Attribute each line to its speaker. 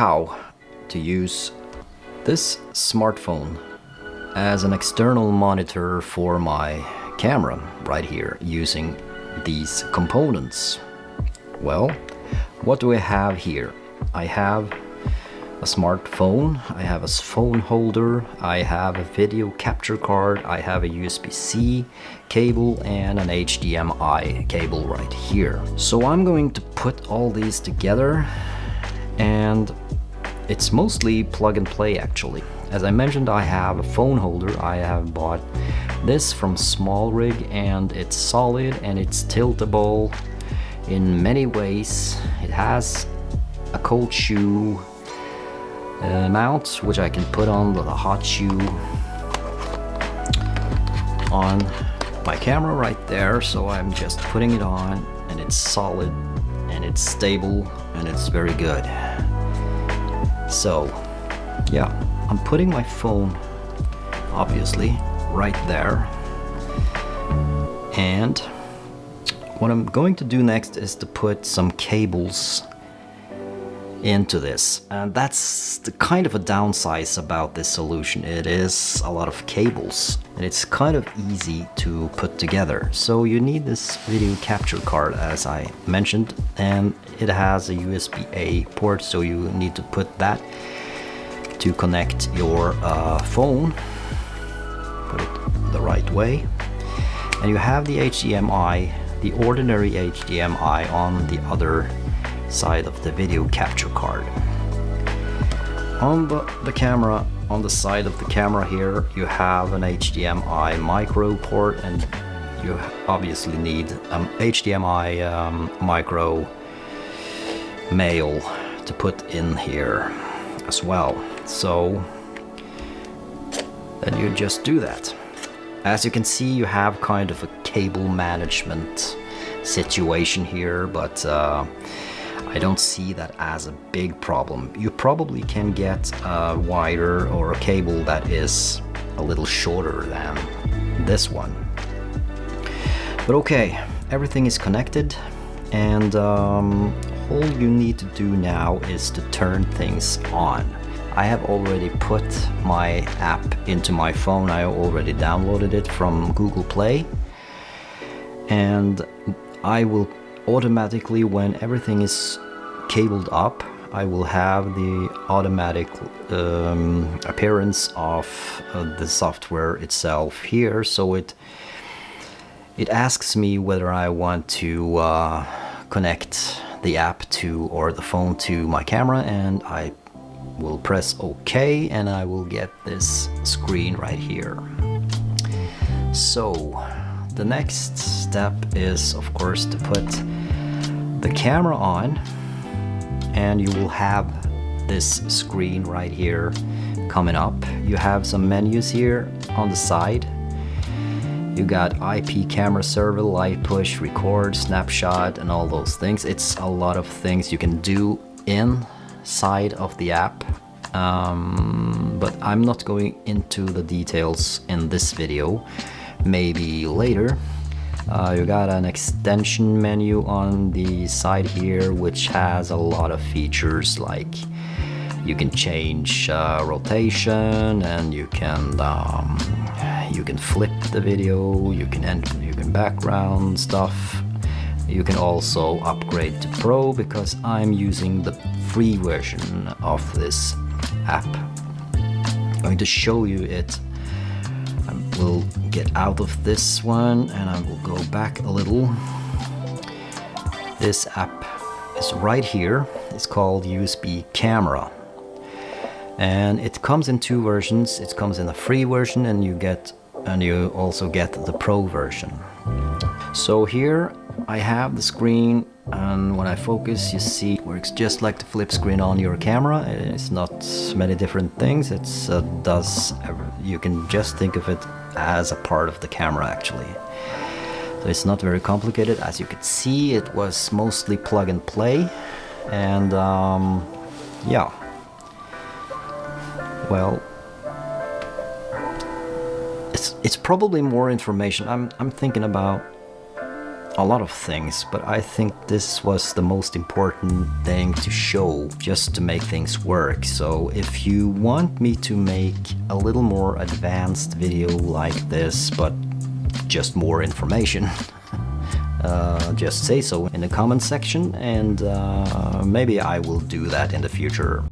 Speaker 1: how to use this smartphone as an external monitor for my camera right here using these components. Well, what do I have here? I have a smartphone, I have a phone holder, I have a video capture card, I have a USB-C cable and an HDMI cable right here. So I'm going to put all these together, and it's mostly plug and play actually. As I mentioned, I have a phone holder. I have bought this from SnapBridge and it's solid and it's tiltable in many ways. It has a cold shoe mount which I can put on the hot shoe on my camera right there, so I'm just putting it on and it's solid and it's stable and it's very good. So yeah, I'm putting my phone obviously right there, and what I'm going to do next is to put some cables into this, and that's the kind of a downside about this solution. It is a lot of cables and it's kind of easy to put together. So you need this video capture card, as I mentioned, and it has a USB-A port, so you need to put that to connect your phone. Put it the right way. And you have the HDMI, the ordinary HDMI, on the other side of the video capture card. On the camera, on the side of the camera here, you have an HDMI micro port, and you obviously need HDMI micro male to put in here as well. So then you just do that. As you can see, you have kind of a cable management situation here, but I don't see that as a big problem. You probably can get a wire or a cable that is a little shorter than this one. But okay, everything is connected, and all you need to do now is to turn things on. I have already put my app into my phone. I already downloaded it from Google Play, and I will automatically, when everything is cabled up, I will have the automatic appearance of the software itself here. So it asks me whether I want to connect the app to, or the phone to, my camera, and I will press OK, and I will get this screen right here. So the next step is, of course, to put the camera on, and you will have this screen right here coming up. You have some menus here on the side. You got IP camera server, light push, record, snapshot, and all those things. It's a lot of things you can do inside of the app, but I'm not going into the details in this video. Maybe later. You got an extension menu on the side here, which has a lot of features, like you can change rotation, and you can flip the video, you can background stuff. You can also upgrade to Pro, because I'm using the free version of this app. I'm going to show you it. I will get out of this one and I will go back a little. This app is right here. It's called USB Camera, and it comes in two versions. It comes in a free version, and you also get the Pro version. So here I have the screen, and when I focus, you see it works just like the flip screen on your camera. It's not many different things. You can just think of it as a part of the camera actually. So it's not very complicated. As you can see, it was mostly plug and play, and yeah, well, it's probably more information. I'm thinking about a lot of things, but I think this was the most important thing to show, just to make things work. So if you want me to make a little more advanced video like this, but just more information, just say so in the comment section, and maybe I will do that in the future.